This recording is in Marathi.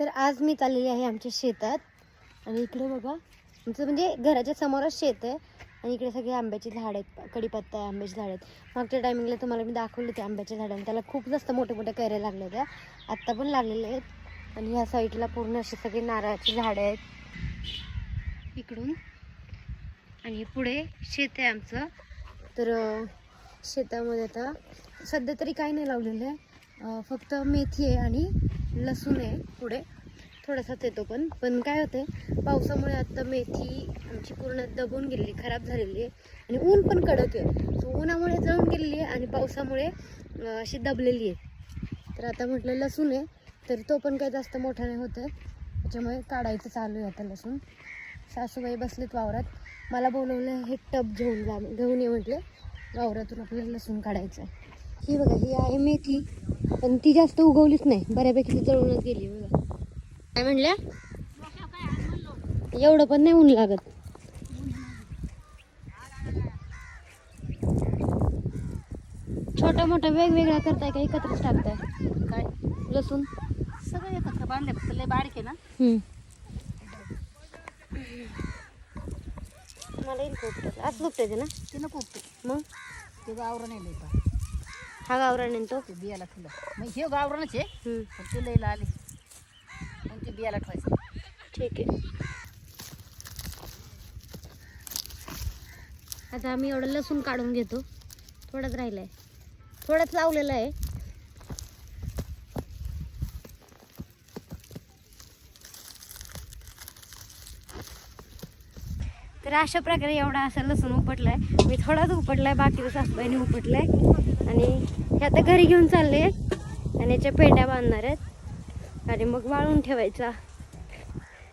तर आज मी चाललेली आहे आमच्या शेतात आणि इकडे बघा आमचं म्हणजे घराच्या समोरच शेत आहे आणि इकडे सगळे आंब्याची झाड आहेत, कडीपत्ता आहे, आंब्याची झाड आहेत. मागच्या टायमिंगला तुम्हाला मी दाखवले ते आंब्याच्या झाडांना, त्याला खूप जास्त मोठे मोठे कैऱ्या लागल्या होत्या, आत्ता पण लागलेले आहेत. आणि ह्या साईडला पूर्ण असे सगळे नारळाची झाडं आहेत इकडून. आणि पुढे शेत आहे आमचं. तर शेतामध्ये आता सध्या तरी काही नाही लावलेलं आहे, फक्त मेथी आहे आणि लसूण आहे. पुढे थोडासाच येतो पण काय होते, पावसामुळे आता मेथी आमची पूर्ण दबून गेलेली, खराब झालेली आहे. आणि ऊन पण कडक आहे, सो उन्हामुळे जळून गेलेली आहे आणि पावसामुळे अशी दबलेली आहे. तर आता म्हटलं लसूण आहे, तर तो पण काही जास्त मोठा नाही होत आहे, त्याच्यामुळे काढायचं चालू आहे आता लसूण. सासूबाई बसलेत वावरात, मला बोलवलं हे टब घेऊन ये म्हटले, वावरातून आपल्याला लसूण काढायचं आहे. ही बघा, ही आहे मेथी, पण ती जास्त उगवलीच नाही, बऱ्यापैकी ती जळूनच गेली बघा. काय म्हणल्या, एवढं पण नाही ऊन लागत. छोटा मोठा वेगवेगळा करताय का एकत्रच टाकताय? काय लसूण सगळं एकत्र बांधले, फक्त लय बारीक आहे ना. मला येईल खूप असं उपटायचं ना, ते नको उपटे, मग ते गावरण नाही लय. हा गावरान आहे तो. ते बियाला ठेवलं, मग हे गावरणच आहे, पण ते लय आले मग ते बियाला ठेवायचं. ठीक आहे. आता आम्ही एवढं लसूण काढून घेतो, थोडंच राहिलं आहे, थोडंच लावलेलं आहे. तर अशा प्रकारे एवढा असा लसूण उपटलाय, मी थोडाच उपटलाय, बाकीचं सासूबाईने उपटलाय. आणि हे आता घरी घेऊन चालले आणि याच्या पेंड्या बांधणार आहेत आणि मग वाळून ठेवायचा.